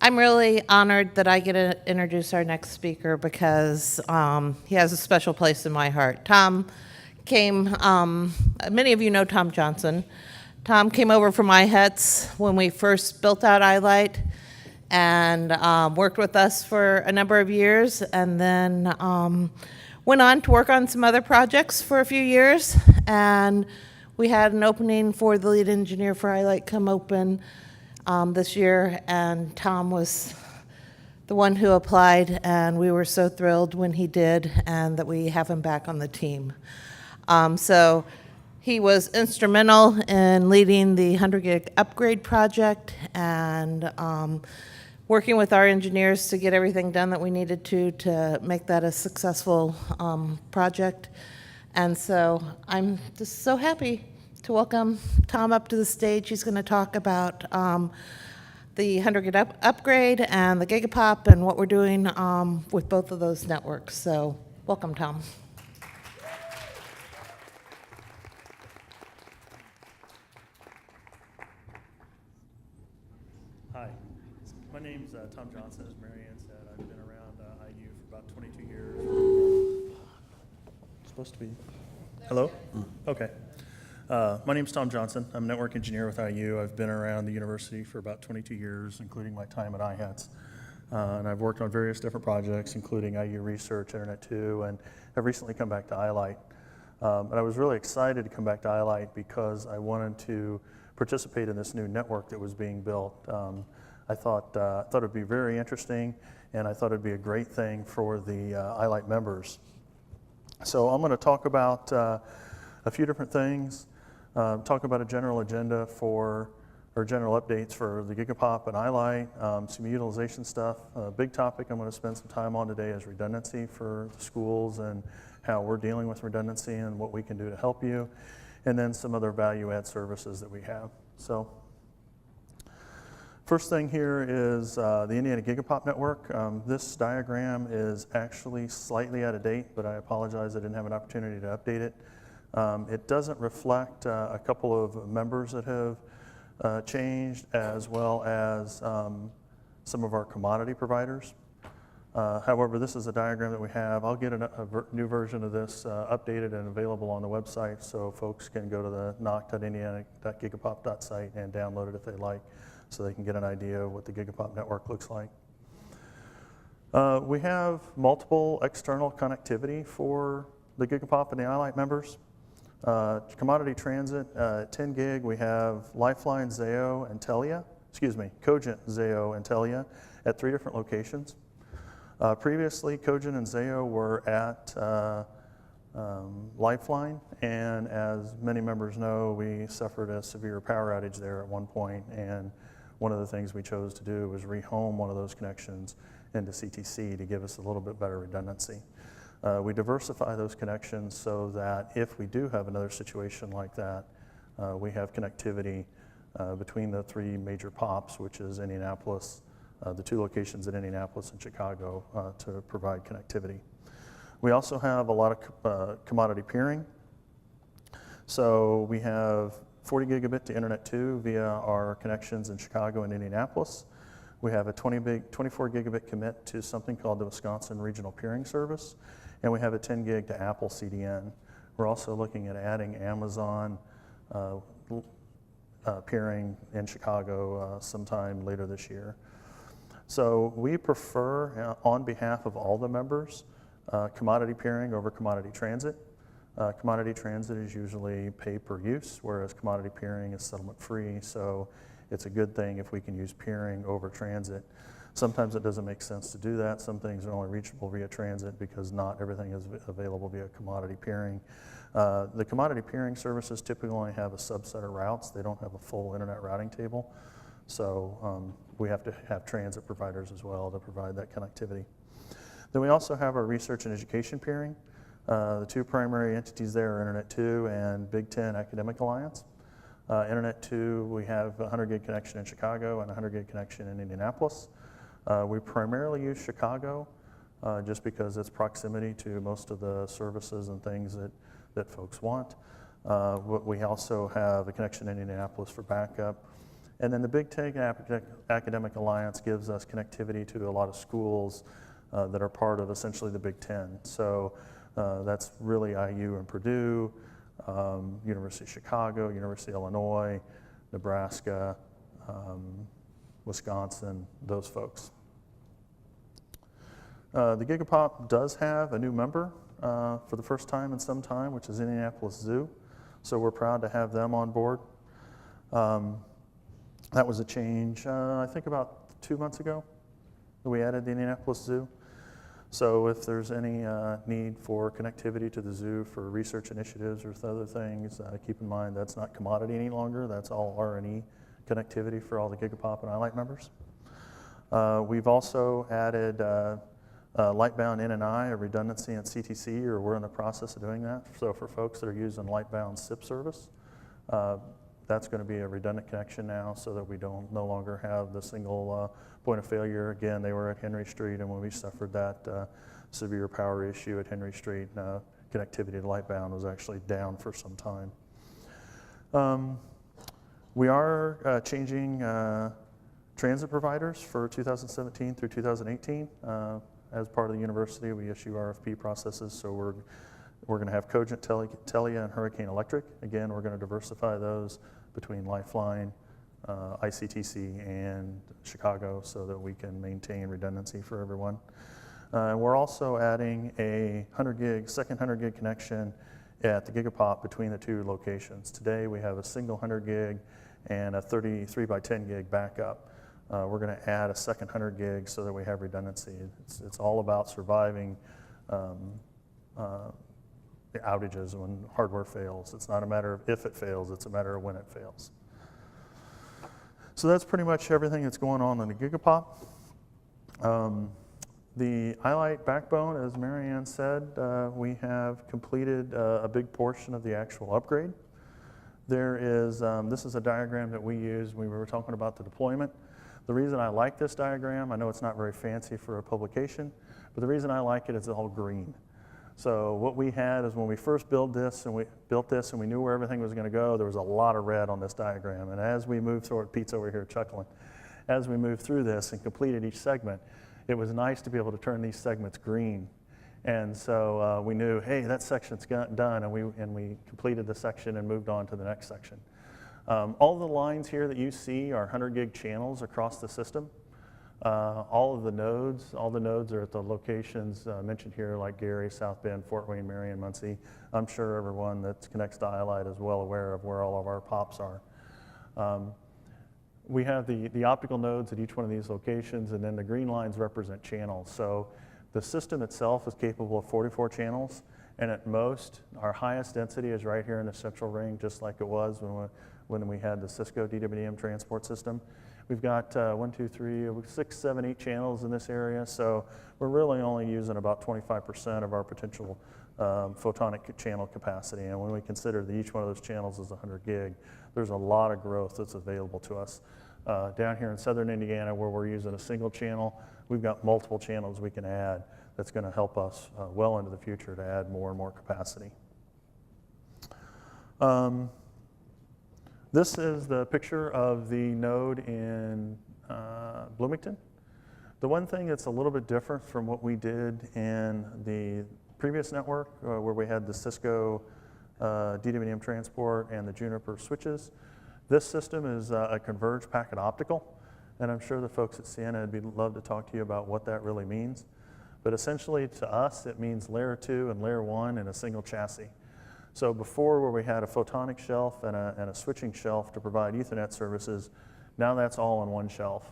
I'm really honored that I get to introduce our next speaker because he has a special place in my heart. Tom came, many of you know Tom Johnson. Tom came over from iHets when we first built out I-Light and worked with us for a number of years, and then went on to work on some other projects for a few years. And we had an opening for the lead engineer for I-Light come open this year, and Tom was the one who applied, and we were so thrilled when he did, and that we have him back on the team. So he was instrumental in leading the 100 gig upgrade project and working with our engineers to get everything done that we needed to make that a successful project. And so I'm just so happy to welcome Tom up to the stage. He's going to talk about the 100 gig upgrade and the GigaPOP and what we're doing with both of those networks. So welcome, Tom. Hi, my name's Tom Johnson. As Marianne said, I've been around IU for about 22 years. Supposed to be. Hello? Okay. My name's Tom Johnson. I'm a network engineer with IU. I've been around the university for about 22 years, including my time at iHets. And I've worked on various different projects, including IU Research, Internet 2, and I've recently come back to I-Light. And I was really excited to come back to I-Light because I wanted to participate in this new network that was being built. I thought it would be very interesting, and I thought it would be a great thing for the I-Light members. So I'm going to talk about a few different things. Talk about a general agenda or general updates for the GigaPOP and I-Light, some utilization stuff. A big topic I'm going to spend some time on today is redundancy for the schools and how we're dealing with redundancy and what we can do to help you, and then some other value-add services that we have. So first thing here is the Indiana GigaPOP network. This diagram is actually slightly out of date, but I apologize I didn't have an opportunity to update it. It doesn't reflect a couple of members that have changed, as well as some of our commodity providers. However, this is a diagram that we have. I'll get a new version of this updated and available on the website, so folks can go to the knock.indiana.gigapop.site and download it if they like, so they can get an idea of what the GigaPOP network looks like. We have multiple external connectivity for the GigaPOP and the I-Light members. Commodity transit, 10 gig, we have Lifeline, Zayo, and Telia, Cogent, Zayo, and Telia at 3 different locations. Previously, Cogent and Zayo were at Lifeline, and as many members know, we suffered a severe power outage there at one point, and one of the things we chose to do was rehome one of those connections into CTC to give us a little bit better redundancy. We diversify those connections so that if we do have another situation like that, we have connectivity between the 3 major POPs, which is Indianapolis, the 2 locations in Indianapolis and Chicago, to provide connectivity. We also have a lot of commodity peering. So we have 40 gigabit to Internet 2 via our connections in Chicago and Indianapolis. We have a 24 gigabit commit to something called the Wisconsin Regional Peering Service, and we have a 10 gig to Apple CDN. We're also looking at adding Amazon peering in Chicago sometime later this year. So we prefer, on behalf of all the members, commodity peering over commodity transit. Commodity transit is usually pay per use, whereas commodity peering is settlement free, so it's a good thing if we can use peering over transit. Sometimes it doesn't make sense to do that. Some things are only reachable via transit because not everything is available via commodity peering. The commodity peering services typically only have a subset of routes. They don't have a full internet routing table. So we have to have transit providers as well to provide that connectivity. Then we also have our research and education peering. The 2 primary entities there are Internet 2 and Big Ten Academic Alliance. Internet 2, we have a 100 gig connection in Chicago and a 100 gig connection in Indianapolis. We primarily use Chicago just because it's proximity to most of the services and things that folks want. We also have a connection in Indianapolis for backup, And then the Big Ten Academic Alliance gives us connectivity to a lot of schools that are part of essentially the Big Ten. So that's really IU and Purdue, University of Chicago, University of Illinois, Nebraska, Wisconsin, those folks. The GigaPOP does have a new member for the first time in some time, which is Indianapolis Zoo. So we're proud to have them on board. That was a change, I think about 2 months ago, that we added the Indianapolis Zoo. So if there's any need for connectivity to the zoo for research initiatives or other things, keep in mind that's not commodity any longer. That's all R&E connectivity for all the GigaPOP and I-Light members. We've also added Lightbound N and I, a redundancy and CTC, or we're in the process of doing that. So for folks that are using Lightbound SIP service, that's going to be a redundant connection now so that we no longer have the single point of failure. Again, they were at Henry Street, and when we suffered that severe power issue at Henry Street, connectivity to Lightbound was actually down for some time. We are changing transit providers for 2017 through 2018. As part of the university, we issue RFP processes, so we're going to have Cogent, Telia, and Hurricane Electric. Again, we're going to diversify those between Lifeline, ICTC, and Chicago so that we can maintain redundancy for everyone. We're also adding a 100 gig, second 100 gig connection at the GigaPOP between the two locations. Today we have a single 100 gig and a 33 by 10 gig backup. We're going to add a second 100 gig so that we have redundancy. It's all about surviving the outages when hardware fails. It's not a matter of if it fails, it's a matter of when it fails. So that's pretty much everything that's going on in the GigaPOP. The I-Light backbone, as Marianne said, we have completed a big portion of the actual upgrade. There is, this is a diagram that we used when we were talking about the deployment. The reason I like this diagram, I know it's not very fancy for a publication, but the reason I like it is it's all green. So what we had is when we first built this and we knew where everything was going to go, there was a lot of red on this diagram. And as we moved through it, Pete's over here chuckling, as we moved through this and completed each segment, it was nice to be able to turn these segments green. And so we knew, hey, that section's done, and we completed the section and moved on to the next section. All the lines here that you see are 100 gig channels across the system. All the nodes are at the locations mentioned here, like Gary, South Bend, Fort Wayne, Marion, Muncie. I'm sure everyone that connects to I-Light is well aware of where all of our POPs are. We have the optical nodes at each one of these locations, and then the green lines represent channels. So the system itself is capable of 44 channels, and at most, our highest density is right here in the central ring, just like it was when we had the Cisco DWDM transport system. We've got 6, 7, 8 channels in this area, so we're really only using about 25% of our potential photonic channel capacity. And when we consider that each one of those channels is 100 gig, there's a lot of growth that's available to us. Down here in southern Indiana, where we're using a single channel, we've got multiple channels we can add that's going to help us well into the future to add more and more capacity. This is the picture of the node in Bloomington. The one thing that's a little bit different from what we did in the previous network, where we had the Cisco DWDM transport and the Juniper switches, this system is a converged packet optical, and I'm sure the folks at Sienna would love to talk to you about what that really means. But essentially, to us, it means layer 2 and layer 1 in a single chassis. So before, where we had a photonic shelf and a switching shelf to provide Ethernet services, now that's all on one shelf.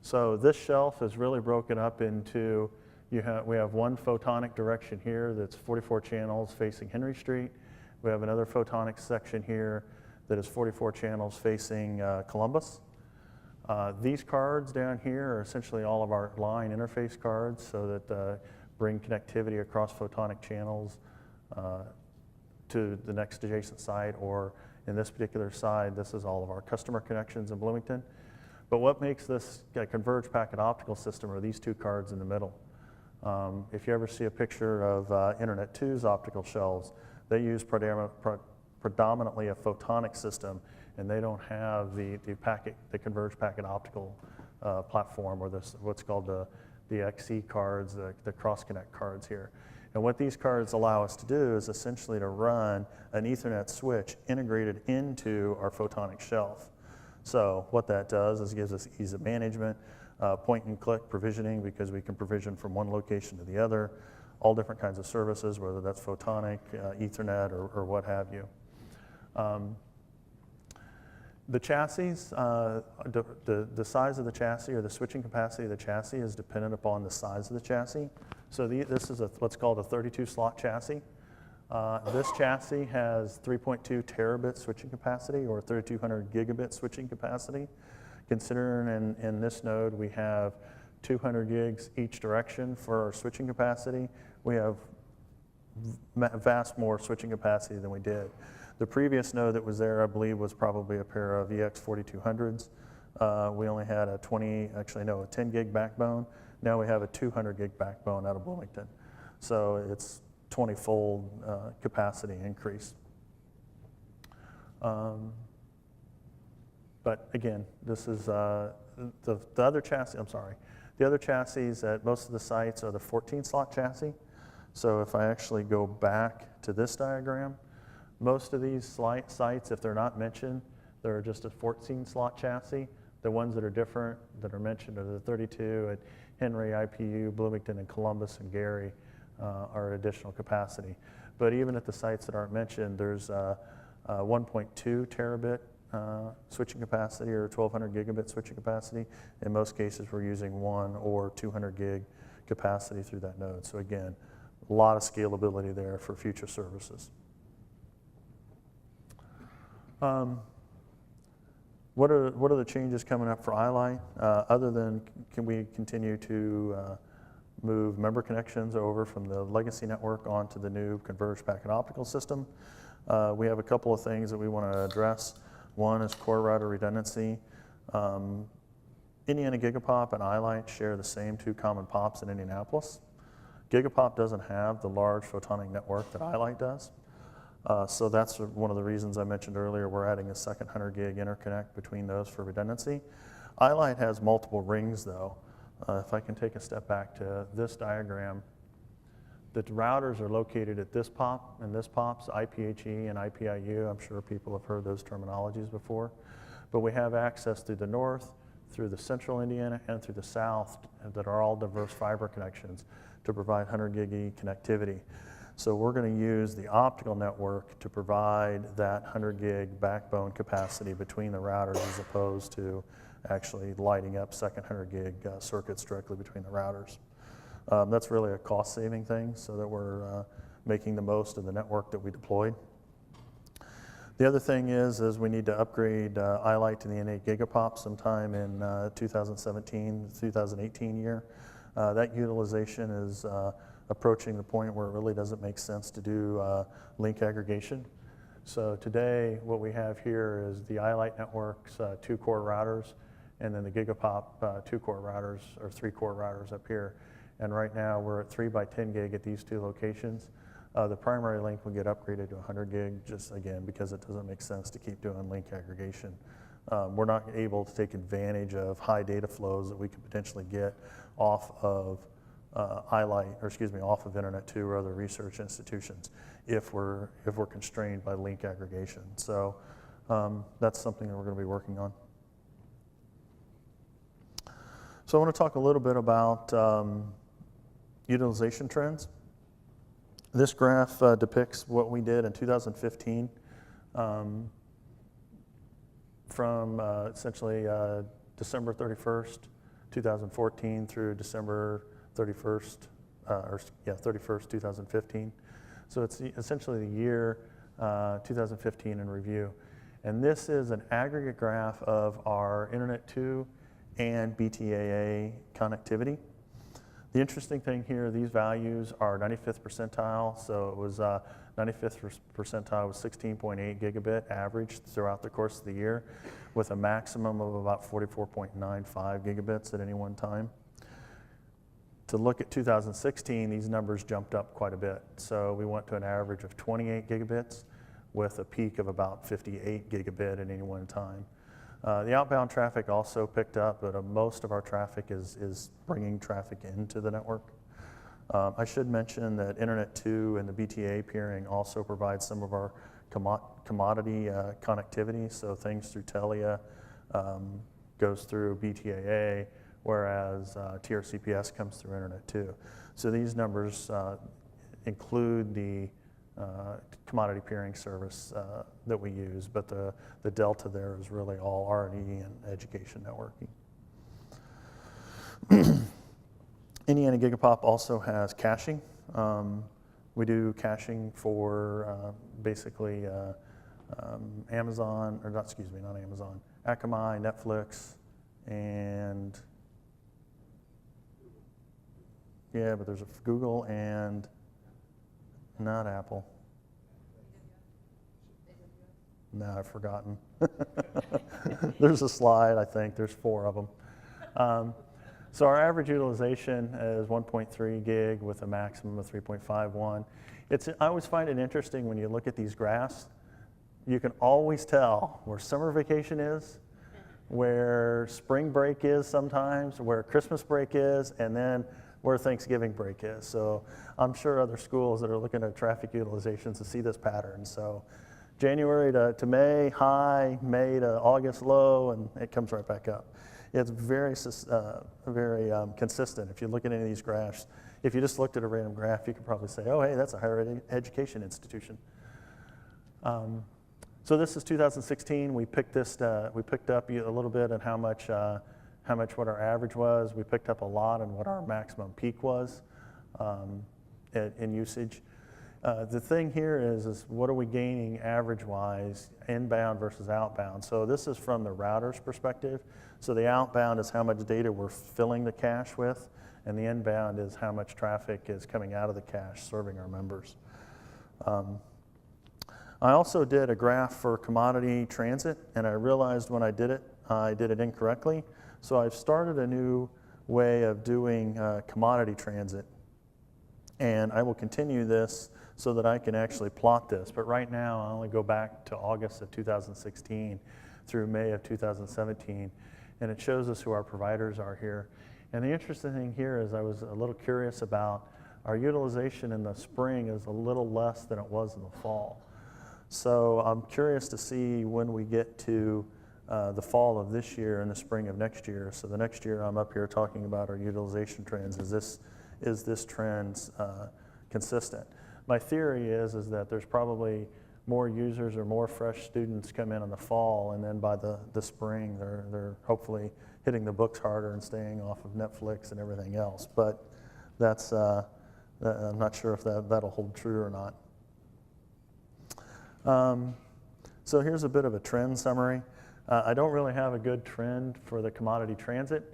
So this shelf is really broken up into, we have one photonic direction here that's 44 channels facing Henry Street. We have another photonic section here that is 44 channels facing Columbus. These cards down here are essentially all of our line interface cards, so that bring connectivity across photonic channels to the next adjacent site, or in this particular side, this is all of our customer connections in Bloomington. But what makes this a converged packet optical system are these two cards in the middle. If you ever see a picture of Internet 2's optical shelves, they use predominantly a photonic system, and they don't have the converged packet optical platform, or what's called the XC cards, the cross-connect cards here. And what these cards allow us to do is essentially to run an Ethernet switch integrated into our photonic shelf. So what that does is gives us ease of management, point and click provisioning, because we can provision from one location to the other, all different kinds of services, whether that's photonic, Ethernet, or what have you. The chassis, the size of the chassis, or the switching capacity of the chassis, is dependent upon the size of the chassis. So this is what's called a 32-slot chassis. This chassis has 3.2 terabit switching capacity, or 3200 gigabit switching capacity. Considering in this node we have 200 gigs each direction for our switching capacity, we have vast more switching capacity than we did. The previous node that was there, I believe, was probably a pair of EX4200s. We only had a 10 gig backbone. Now we have a 200 gig backbone out of Bloomington. So it's 20-fold capacity increase. But again, this is the other chassis, the other chassis at most of the sites are the 14-slot chassis. So if I actually go back to this diagram, most of these sites, if they're not mentioned, they're just a 14-slot chassis. The ones that are different, that are mentioned, are the 32 at Henry, IPU, Bloomington, and Columbus, and Gary are additional capacity. But even at the sites that aren't mentioned, there's 1.2 terabit switching capacity, or 1200 gigabit switching capacity. In most cases, we're using 1 or 200 gig capacity through that node. So again, a lot of scalability there for future services. What are the changes coming up for I-Light? Other than can we continue to move member connections over from the legacy network onto the new converged packet optical system? We have a couple of things that we want to address. One is core router redundancy. Indiana GigaPOP and I-Light share the same 2 common POPs in Indianapolis. GigaPOP doesn't have the large photonic network that I-Light does. So that's one of the reasons I mentioned earlier. We're adding a second 100 gig interconnect between those for redundancy. I-Light has multiple rings though. If I can take a step back to this diagram, the routers are located at this POP and this POP's IPHE and IPIU. I'm sure people have heard those terminologies before. But we have access through the north, through the central Indiana, and through the south that are all diverse fiber connections to provide 100 gig E connectivity. So we're going to use the optical network to provide that 100 gig backbone capacity between the routers, as opposed to actually lighting up second 100 gig circuits directly between the routers. That's really a cost-saving thing, so that we're making the most of the network that we deployed. The other thing is we need to upgrade I-Light to the N8 GigaPOP sometime in 2017, 2018 year. That utilization is approaching the point where it really doesn't make sense to do link aggregation. So today, what we have here is the I-Light network's 2 core routers, and then the GigaPOP 2 core routers, or 3 core routers up here. And right now, we're at 3 by 10 gig at these 2 locations. The primary link will get upgraded to 100 gig, just again, because it doesn't make sense to keep doing link aggregation. We're not able to take advantage of high data flows that we could potentially get off of off of Internet 2 or other research institutions if we're constrained by link aggregation. So that's something that we're going to be working on. So I want to talk a little bit about utilization trends. This graph depicts what we did in 2015 from essentially December 31st, 2014 through December 31st, 2015. So it's essentially the year 2015 in review. And this is an aggregate graph of our Internet 2 and BTAA connectivity. The interesting thing here, these values are 95th percentile. So it was 95th percentile was 16.8 gigabit average throughout the course of the year, with a maximum of about 44.95 gigabits at any one time. To look at 2016, these numbers jumped up quite a bit. So we went to an average of 28 gigabits, with a peak of about 58 gigabit at any one time. The outbound traffic also picked up, but most of our traffic is bringing traffic into the network. I should mention that Internet 2 and the BTAA peering also provide some of our commodity connectivity, so things through Telia goes through BTAA, whereas TRCPS comes through Internet 2. So these numbers include the commodity peering service that we use, but the delta there is really all R&E and education networking. Indiana GigaPOP also has caching. We do caching for basically Amazon, or not, excuse me, not Amazon, Akamai, Netflix, and yeah, but there's a Google and not Apple. No, I've forgotten. There's a slide, I think. There's 4 of them. So our average utilization is 1.3 gig with a maximum of 3.51. I always find it interesting when you look at these graphs. You can always tell where summer vacation is, where spring break is sometimes, where Christmas break is, and then where Thanksgiving break is. So I'm sure other schools that are looking at traffic utilizations to see this pattern. So January to May, high, May to August, low, and it comes right back up. It's very consistent. If you look at any of these graphs, if you just looked at a random graph, you could probably say, oh, hey, that's a higher education institution. So this is 2016. We picked up a little bit on how much what our average was. We picked up a lot on what our maximum peak was in usage. The thing here is what are we gaining average-wise, inbound versus outbound? So this is from the router's perspective. So the outbound is how much data we're filling the cache with, and the inbound is how much traffic is coming out of the cache serving our members. I also did a graph for commodity transit, and I realized when I did it incorrectly. So I've started a new way of doing commodity transit, and I will continue this so that I can actually plot this. But right now, I only go back to August of 2016 through May of 2017, and it shows us who our providers are here. And the interesting thing here is I was a little curious about our utilization in the spring is a little less than it was in the fall. So I'm curious to see when we get to the fall of this year and the spring of next year. So the next year I'm up here talking about our utilization trends. Is this trend consistent? My theory is that there's probably more users or more fresh students come in the fall, and then by the spring they're hopefully hitting the books harder and staying off of Netflix and everything else. But that's I'm not sure if that'll hold true or not. So here's a bit of a trend summary. I don't really have a good trend for the commodity transit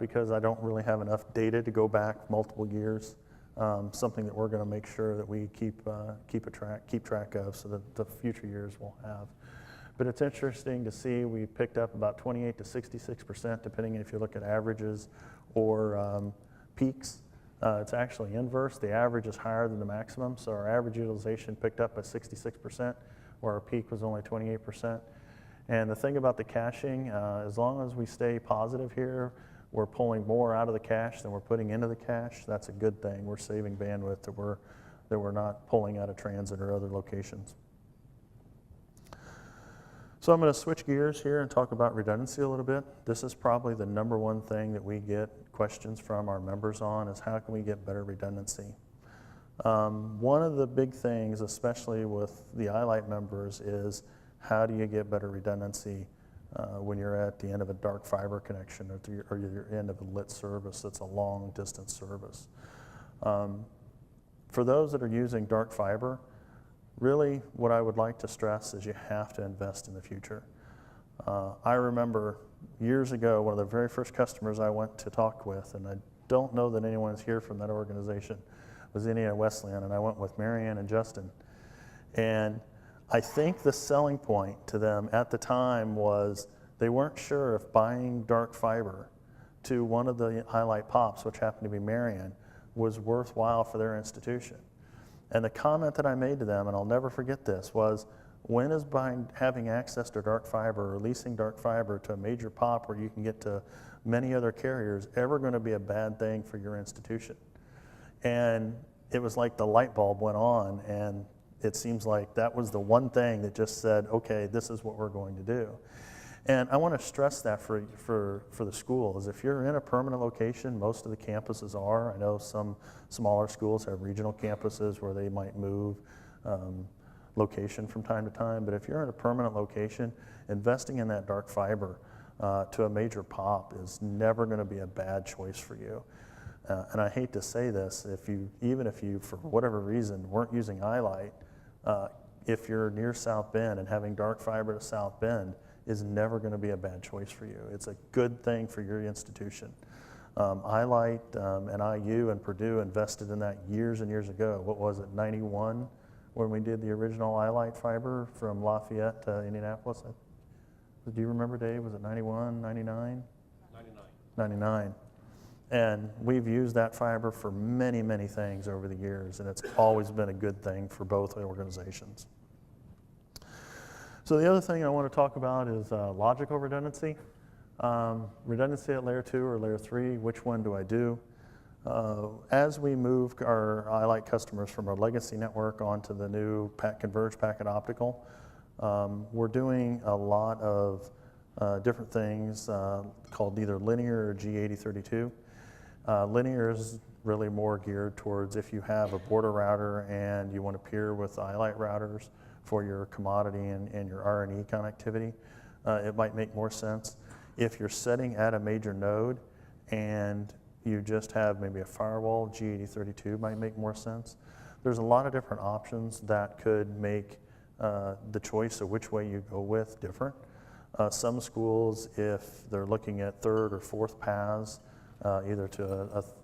because I don't really have enough data to go back multiple years. Something that we're going to make sure that we keep track of so that the future years will have. But it's interesting to see we picked up about 28 to 66%, depending if you look at averages or peaks. It's actually inverse. The average is higher than the maximum, so our average utilization picked up by 66%, where our peak was only 28%. And the thing about the caching, as long as we stay positive here, we're pulling more out of the cache than we're putting into the cache. That's a good thing. We're saving bandwidth that we're not pulling out of transit or other locations. So I'm going to switch gears here and talk about redundancy a little bit. This is probably the #1 thing that we get questions from our members on is how can we get better redundancy? One of the big things, especially with the I-Light members, is how do you get better redundancy when you're at the end of a dark fiber connection or you're end of a lit service that's a long distance service. For those that are using dark fiber, really what I would like to stress is you have to invest in the future. I remember years ago, one of the very first customers I went to talk with, and I don't know that anyone is here from that organization, was Indiana Wesleyan, and I went with Marianne and Justin. And I think the selling point to them at the time was they weren't sure if buying dark fiber to one of the I-Light POPs, which happened to be Marianne, was worthwhile for their institution. And the comment that I made to them, and I'll never forget this, was, When is having access to dark fiber or leasing dark fiber to a major POP where you can get to many other carriers ever going to be a bad thing for your institution? And it was like the light bulb went on, and it seems like that was the one thing that just said, okay, this is what we're going to do. And I want to stress that for the schools. If you're in a permanent location, most of the campuses are. I know some smaller schools have regional campuses where they might move location from time to time, but if you're in a permanent location, investing in that dark fiber to a major POP is never going to be a bad choice for you. And I hate to say this, even if you, for whatever reason, weren't using I-Light, if you're near South Bend and having dark fiber to South Bend is never going to be a bad choice for you. It's a good thing for your institution. I-Light and IU and Purdue invested in that years and years ago. What was it, 91? When we did the original I-Light fiber from Lafayette to Indianapolis? Do you remember, Dave? Was it 91, 99? 99. 99. And we've used that fiber for many, many things over the years, and it's always been a good thing for both organizations. So the other thing I want to talk about is logical redundancy. Redundancy at layer 2 or layer 3, which one do I do? As we move our I-Light customers from our legacy network onto the new converged packet optical, we're doing a lot of different things called either linear or G8032. Linear is really more geared towards if you have a border router and you want to peer with I-Light routers for your commodity and your R&E connectivity, it might make more sense. If you're setting at a major node and you just have maybe a firewall, G8032 might make more sense. There's a lot of different options that could make the choice of which way you go with different. Some schools, if they're looking at third or fourth paths, either to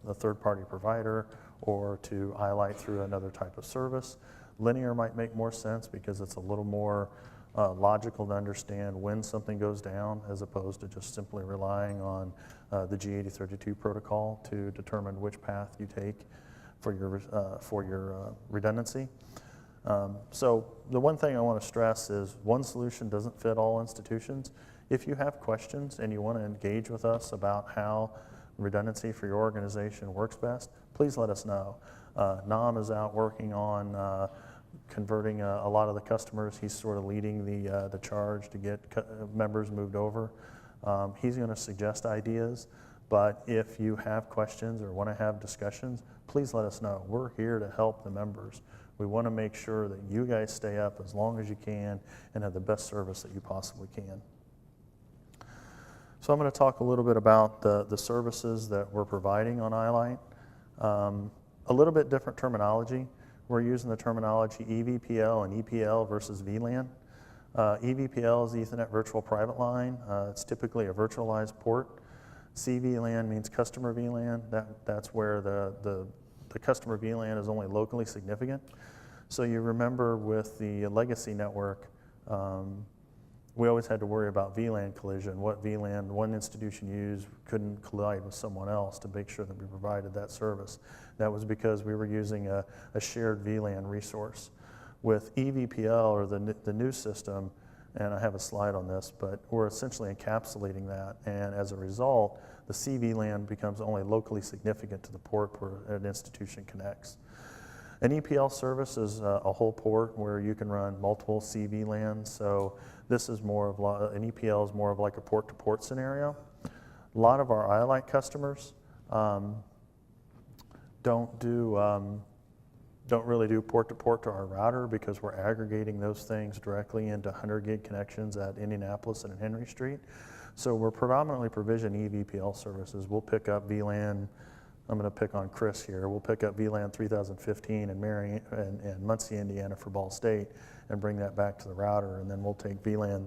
a third-party provider or to I-Light through another type of service, linear might make more sense because it's a little more logical to understand when something goes down as opposed to just simply relying on the G8032 protocol to determine which path you take for your redundancy. So the one thing I want to stress is one solution doesn't fit all institutions. If you have questions and you want to engage with us about how redundancy for your organization works best, please let us know. Nam is out working on converting a lot of the customers. He's sort of leading the charge to get members moved over. He's going to suggest ideas, but if you have questions or want to have discussions, please let us know. We're here to help the members. We want to make sure that you guys stay up as long as you can and have the best service that you possibly can. So I'm going to talk a little bit about the services that we're providing on I-Light. A little bit different terminology. We're using the terminology EVPL and EPL versus Vlan. EVPL is Ethernet Virtual Private Line. It's typically a virtualized port. CVLAN means customer VLAN. That's where the customer VLAN is only locally significant. So you remember with the legacy network, we always had to worry about VLAN collision. What VLAN one institution used couldn't collide with someone else to make sure that we provided that service. That was because we were using a shared VLAN resource. With EVPL, or the new system, and I have a slide on this, but we're essentially encapsulating that, and as a result, the CVLAN becomes only locally significant to the port where an institution connects. An EPL service is a whole port where you can run multiple CVLANs, so this is more of, an EPL is more of like a port-to-port scenario. A lot of our I-Light customers don't really do port-to-port to our router because we're aggregating those things directly into 100 gig connections at Indianapolis and Henry Street. So we're predominantly provisioning EVPL services. We'll pick up VLAN, I'm going to pick on Chris here, we'll pick up VLAN 3015 and Muncie, Indiana for Ball State and bring that back to the router, and then we'll take VLAN,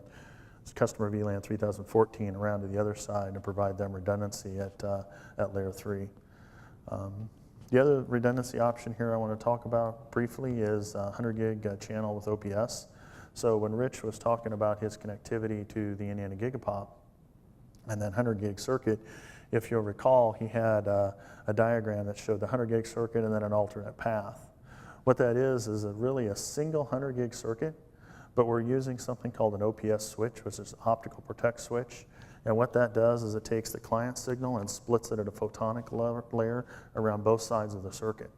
customer VLAN 3014 around to the other side and provide them redundancy at layer 3. The other redundancy option here I want to talk about briefly is 100 gig channel with OPS. So when Rich was talking about his connectivity to the Indiana GigaPOP and then 100 gig circuit, if you'll recall, he had a diagram that showed the 100 gig circuit and then an alternate path. What that is really a single 100 gig circuit, but we're using something called an OPS switch, which is optical protect switch. And what that does is it takes the client signal and splits it at a photonic layer around both sides of the circuit.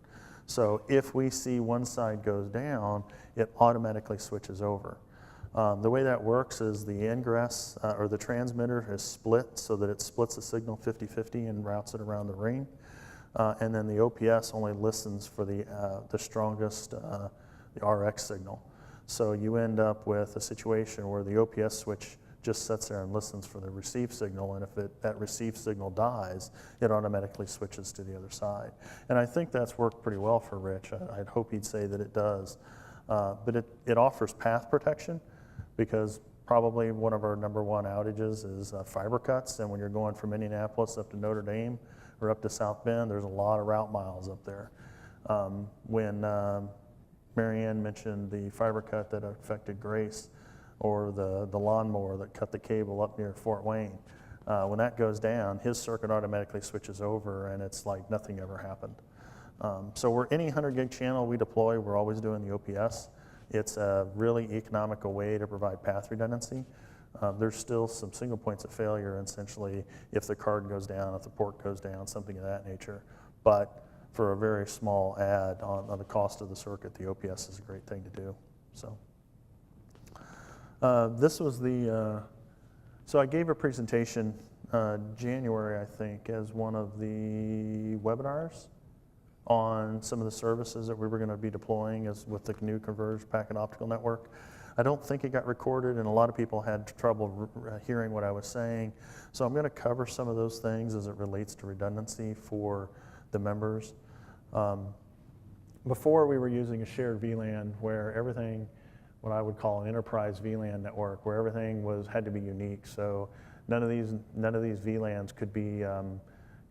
So if we see one side goes down, it automatically switches over. The way that works is the ingress or the transmitter is split so that it splits the signal 50-50 and routes it around the ring. And then the OPS only listens for the strongest the RX signal. So you end up with a situation where the OPS switch just sits there and listens for the receive signal, and if that receive signal dies, it automatically switches to the other side. And I think that's worked pretty well for Rich. I'd hope he'd say that it does. But it offers path protection, because probably one of our number one outages is fiber cuts, and when you're going from Indianapolis up to Notre Dame or up to South Bend, there's a lot of route miles up there. When Marianne mentioned the fiber cut that affected Grace, or the lawnmower that cut the cable up near Fort Wayne. When that goes down, his circuit automatically switches over, and it's like nothing ever happened. So any 100 gig channel we deploy, we're always doing the OPS. It's a really economical way to provide path redundancy. There's still some single points of failure, essentially, if the card goes down, if the port goes down, something of that nature. But for a very small add on the cost of the circuit, the OPS is a great thing to do. So. This was so I gave a presentation January, I think, as one of the webinars on some of the services that we were going to be deploying with the new converged packet optical network. I don't think it got recorded, and a lot of people had trouble hearing what I was saying. So I'm going to cover some of those things as it relates to redundancy for the members. Before, we were using a shared VLAN where everything, what I would call an enterprise VLAN network, where everything had to be unique. So none of these VLANs could be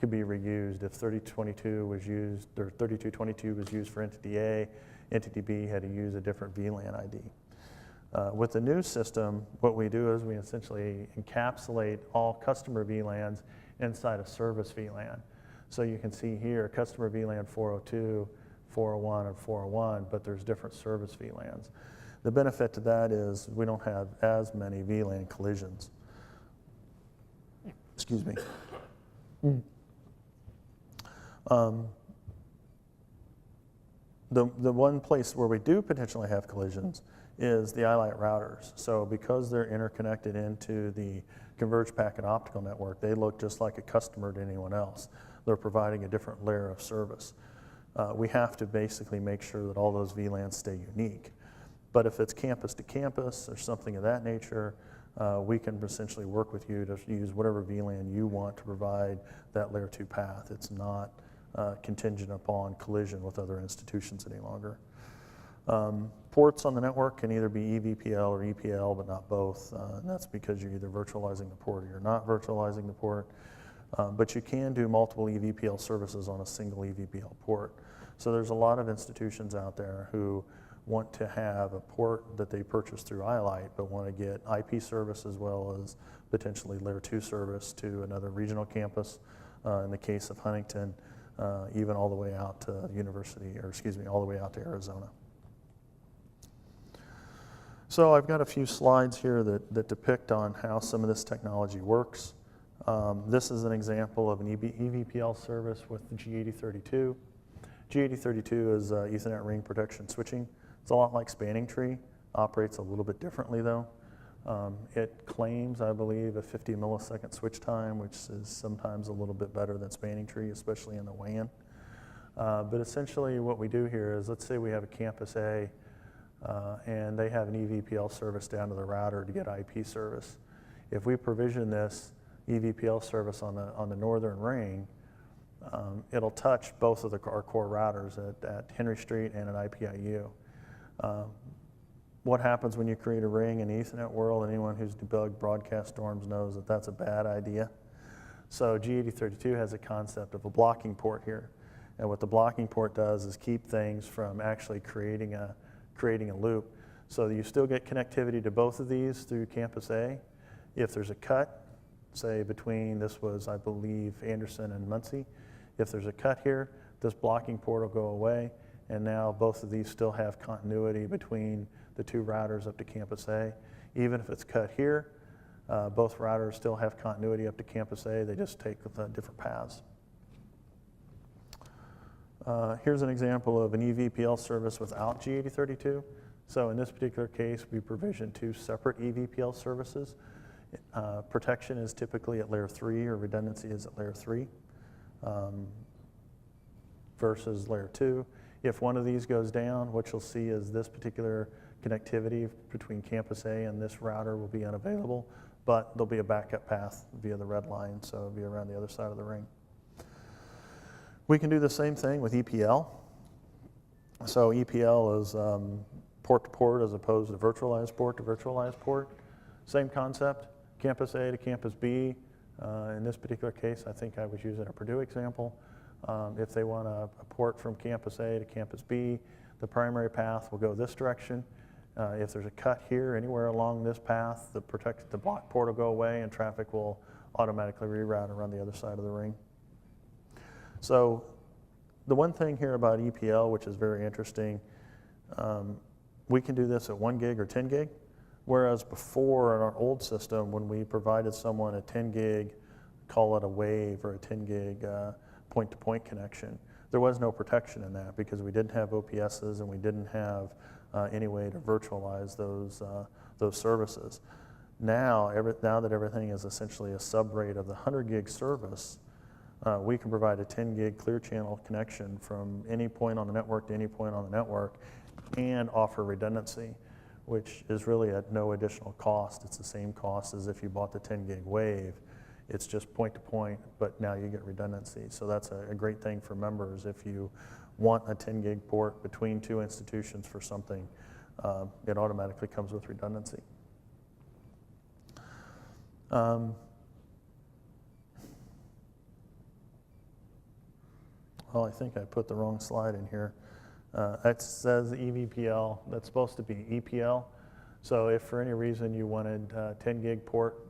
reused. If 3022 was used, or 3222 was used for entity A, entity B had to use a different VLAN ID. With the new system, what we do is we essentially encapsulate all customer VLANs inside a service VLAN. So you can see here, customer VLAN 402, 401, and 401, but there's different service VLANs. The benefit to that is we don't have as many VLAN collisions. Excuse me. The one place where we do potentially have collisions is the I-Light routers. So because they're interconnected into the converged packet optical network, they look just like a customer to anyone else. They're providing a different layer of service. We have to basically make sure that all those VLANs stay unique. But if it's campus to campus or something of that nature, we can essentially work with you to use whatever VLAN you want to provide that layer 2 path. It's not contingent upon collision with other institutions any longer. Ports on the network can either be EVPL or EPL, but not both. And that's because you're either virtualizing the port or you're not virtualizing the port. But you can do multiple EVPL services on a single EVPL port. So there's a lot of institutions out there who want to have a port that they purchase through I-Light, but want to get IP service as well as potentially layer 2 service to another regional campus. In the case of Huntington, even all the way out to all the way out to Arizona. So I've got a few slides here that depict on how some of this technology works. This is an example of an EVPL service with the G8032. G8032 is Ethernet ring protection switching. It's a lot like Spanning Tree, operates a little bit differently though. It claims, I believe, a 50 millisecond switch time, which is sometimes a little bit better than Spanning Tree, especially in the WAN. But essentially what we do here is, let's say we have a campus A, and they have an EVPL service down to the router to get IP service. If we provision this EVPL service on the northern ring, it'll touch both of our core routers at Henry Street and at IPIU. What happens when you create a ring in the Ethernet world? Anyone who's debugged broadcast storms knows that that's a bad idea. So G8032 has a concept of a blocking port here. And what the blocking port does is keep things from actually creating a loop. So you still get connectivity to both of these through campus A. If there's a cut, say between, this was, I believe, Anderson and Muncie. If there's a cut here, this blocking port will go away, and now both of these still have continuity between the two routers up to campus A. Even if it's cut here, both routers still have continuity up to campus A, they just take different paths. Here's an example of an EVPL service without G8032. So in this particular case, we provision two separate EVPL services. Protection is typically at layer 3, or redundancy is at layer 3 versus layer 2. If one of these goes down, what you'll see is this particular connectivity between campus A and this router will be unavailable, but there'll be a backup path via the red line, so it'll be around the other side of the ring. We can do the same thing with EPL. So EPL is port to port as opposed to virtualized port to virtualized port. Same concept, campus A to campus B. In this particular case, I think I was using a Purdue example. If they want a port from campus A to campus B, the primary path will go this direction. If there's a cut here, anywhere along this path, the block port will go away and traffic will automatically reroute around the other side of the ring. So the one thing here about EPL, which is very interesting, we can do this at 1 gig or 10 gig, whereas before in our old system, when we provided someone a 10 gig, call it a wave or a 10 gig point-to-point connection, there was no protection in that because we didn't have OPSs and we didn't have any way to virtualize those services. Now that everything is essentially a subrate of the 100 gig service, we can provide a 10 gig clear channel connection from any point on the network to any point on the network and offer redundancy, which is really at no additional cost. It's the same cost as if you bought the 10 gig wave. It's just point to point, but now you get redundancy. So that's a great thing for members. If you want a 10 gig port between two institutions for something, it automatically comes with redundancy. Well, I think I put the wrong slide in here. It says EVPL, that's supposed to be EPL. So if for any reason you wanted a 10 gig port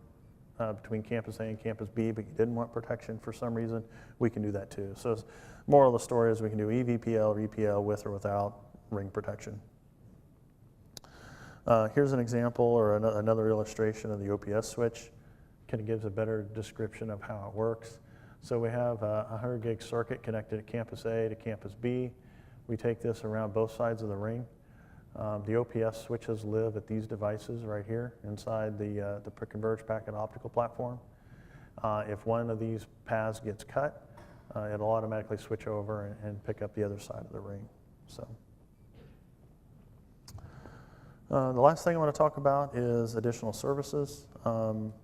between campus A and campus B, but you didn't want protection for some reason, we can do that too. So moral of the story is we can do EVPL or EPL with or without ring protection. Here's an example or another illustration of the OPS switch. Kind of gives a better description of how it works. So we have a 100 gig circuit connected at campus A to campus B. We take this around both sides of the ring. The OPS switches live at these devices right here inside the converged packet optical platform. If one of these paths gets cut, it'll automatically switch over and pick up the other side of the ring. So the last thing I want to talk about is additional services,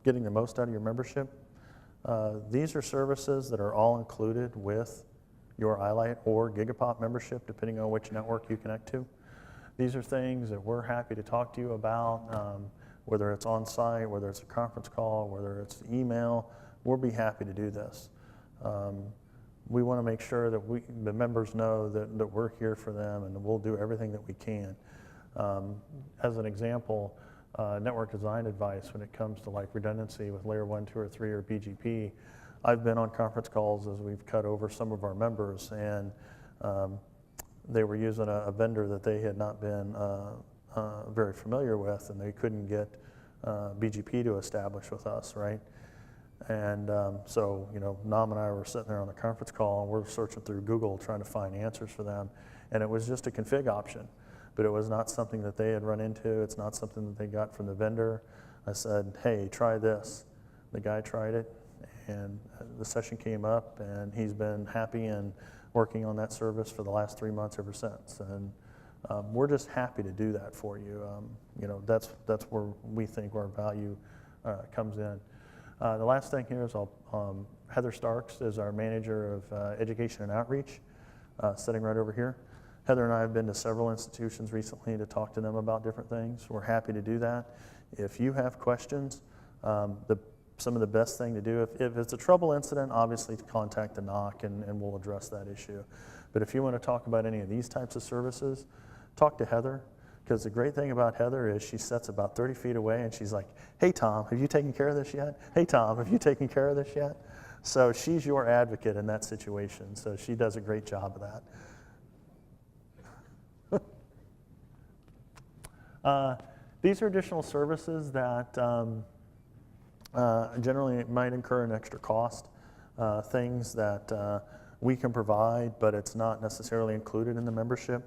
getting the most out of your membership. These are services that are all included with your I-Light or GigaPOP membership, depending on which network you connect to. These are things that we're happy to talk to you about, whether it's on site, whether it's a conference call, whether it's email, we'll be happy to do this. We want to make sure that the members know that we're here for them and we'll do everything that we can. As an example, network design advice when it comes to like redundancy with layer 1, 2, or 3 or BGP. I've been on conference calls as we've cut over some of our members, and they were using a vendor that they had not been very familiar with, and they couldn't get BGP to establish with us, right? And so, Nam and I were sitting there on the conference call, and we're searching through Google trying to find answers for them, and it was just a config option. But it was not something that they had run into. It's not something that they got from the vendor. I said, hey, try this. The guy tried it, and the session came up, and he's been happy and working on that service for the last 3 months ever since. And we're just happy to do that for you. That's where we think our value comes in. The last thing here is Heather Starks is our manager of education and outreach, sitting right over here. Heather and I have been to several institutions recently to talk to them about different things. We're happy to do that. If you have questions, some of the best thing to do, if it's a trouble incident, obviously contact the NOC and we'll address that issue. But if you want to talk about any of these types of services, talk to Heather, because the great thing about Heather is she sits about 30 feet away and she's like, hey Tom, have you taken care of this yet? Hey Tom, have you taken care of this yet? So she's your advocate in that situation, so she does a great job of that. These are additional services that generally might incur an extra cost, things that we can provide, but it's not necessarily included in the membership.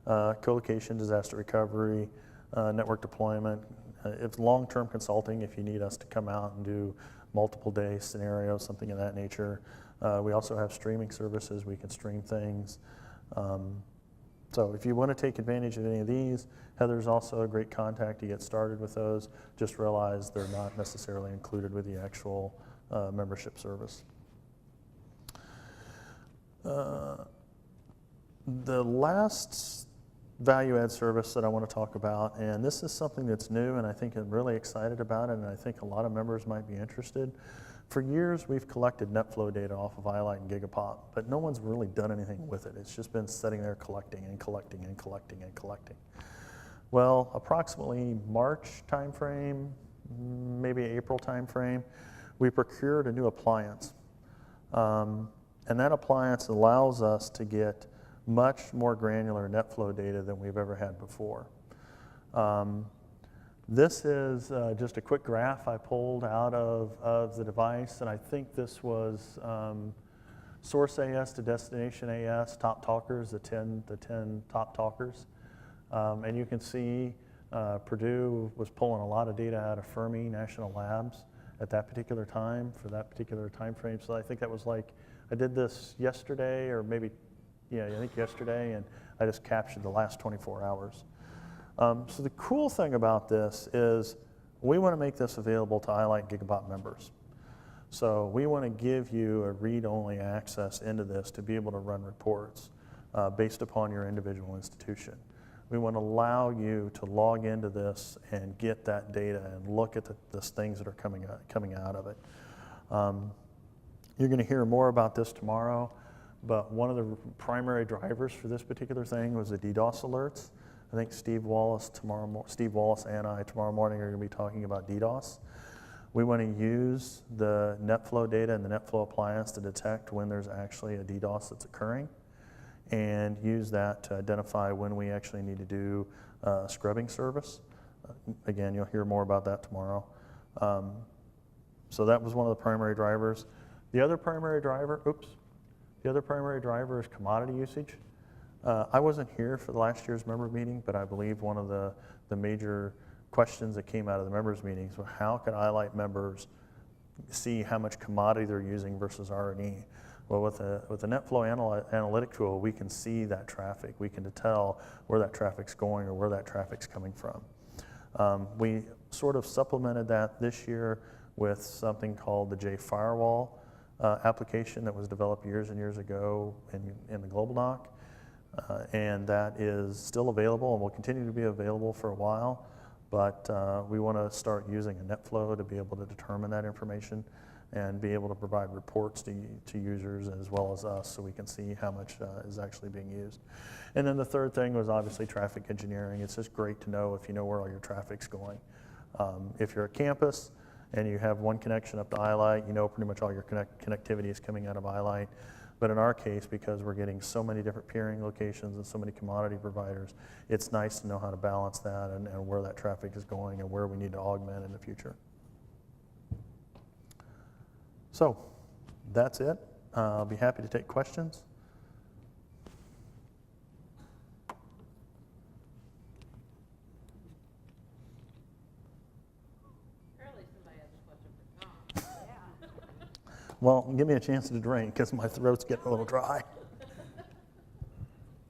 Co-location, disaster recovery, network deployment. It's long-term consulting if you need us to come out and do multiple day scenarios, something of that nature. We also have streaming services. We can stream things. So if you want to take advantage of any of these, Heather's also a great contact to get started with those. Just realize they're not necessarily included with the actual membership service. The last value add service that I want to talk about, and this is something that's new and I think I'm really excited about it, and I think a lot of members might be interested. For years, we've collected NetFlow data off of I-Light and GigaPOP, but no one's really done anything with it. It's just been sitting there collecting and collecting and collecting and collecting. Well, approximately March timeframe, maybe April timeframe, we procured a new appliance. And that appliance allows us to get much more granular NetFlow data than we've ever had before. This is just a quick graph I pulled out of the device, and I think this was source AS to destination AS, top talkers, the 10 top talkers. And you can see Purdue was pulling a lot of data out of Fermi National Labs at that particular time for that particular time frame. So I think that was like, I did this yesterday, or maybe, yeah, I think yesterday, and I just captured the last 24 hours. So the cool thing about this is we want to make this available to I-Light GigaPOP members. So we want to give you a read-only access into this to be able to run reports based upon your individual institution. We want to allow you to log into this and get that data and look at the things that are coming out of it. You're going to hear more about this tomorrow, but one of the primary drivers for this particular thing was the DDoS alerts. I think Steve Wallace and I tomorrow morning are going to be talking about DDoS. We want to use the NetFlow data and the NetFlow appliance to detect when there's actually a DDoS that's occurring, and use that to identify when we actually need to do a scrubbing service. Again, you'll hear more about that tomorrow. So that was one of the primary drivers. The other primary driver is commodity usage. I wasn't here for the last year's member meeting, but I believe one of the major questions that came out of the members meetings was how can I-Light members see how much commodity they're using versus R&E? Well, with the NetFlow analytic tool, we can see that traffic. We can tell where that traffic's going or where that traffic's coming from. We sort of supplemented that this year with something called the JFirewall application that was developed years and years ago in the global doc. And that is still available and will continue to be available for a while, but we want to start using a NetFlow to be able to determine that information and be able to provide reports to users as well as us so we can see how much is actually being used. And then the third thing was obviously traffic engineering. It's just great to know if you know where all your traffic's going. If you're a campus and you have one connection up to I-Light, you know pretty much all your connectivity is coming out of I-Light. But in our case, because we're getting so many different peering locations and so many commodity providers, it's nice to know how to balance that and where that traffic is going and where we need to augment in the future. So that's it. I'll be happy to take questions. Apparently somebody has a question for Tom. Well, give me a chance to drink because my throat's getting a little dry.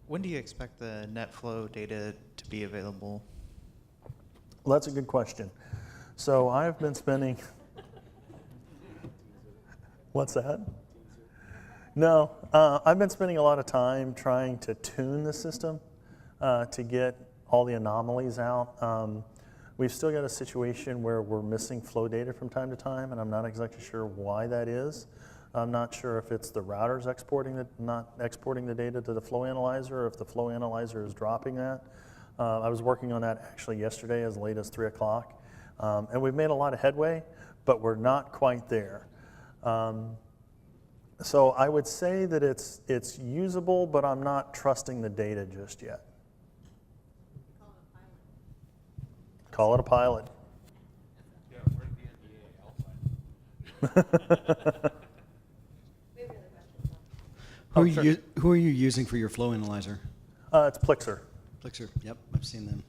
When do you expect the NetFlow data to be available? Well, that's a good question. So I've been spending... What's that? No, I've been spending a lot of time trying to tune the system to get all the anomalies out. We've still got a situation where we're missing flow data from time to time, and I'm not exactly sure why that is. I'm not sure if it's the routers not exporting the data to the flow analyzer, or if the flow analyzer is dropping that. I was working on that actually yesterday as late as 3 o'clock. And we've made a lot of headway, but we're not quite there. So I would say that it's usable, but I'm not trusting the data just yet. Call it a pilot. Yeah, where's the NDA outside? Who are you using for your flow analyzer? It's Plixer. Plixer. Yep, I've seen them.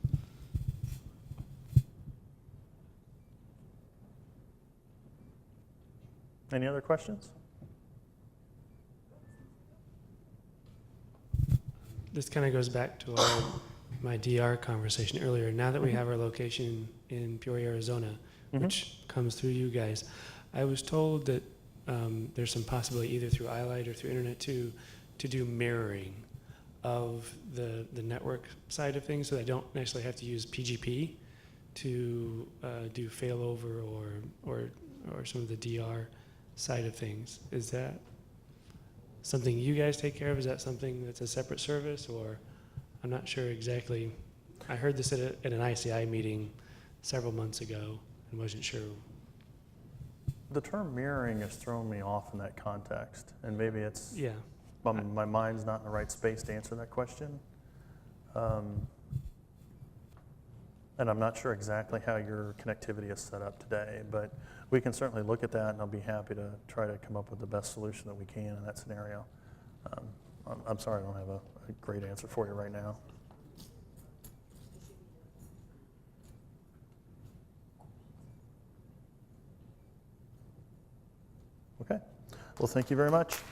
Any other questions? This kind of goes back to my DR conversation earlier. Now that we have our location in Peoria, Arizona, which comes through you guys, I was told that there's some possibility either through I-Light or through Internet to do mirroring of the network side of things, so I don't necessarily have to use PGP to do failover or some of the DR side of things. Is that something you guys take care of? Is that something that's a separate service, or I'm not sure exactly. I heard this at an ICI meeting several months ago and wasn't sure. The term mirroring has thrown me off in that context, and maybe it's Yeah. my mind's not in the right space to answer that question. And I'm not sure exactly how your connectivity is set up today, but we can certainly look at that, and I'll be happy to try to come up with the best solution that we can in that scenario. I'm sorry I don't have a great answer for you right now. Okay. Well, thank you very much.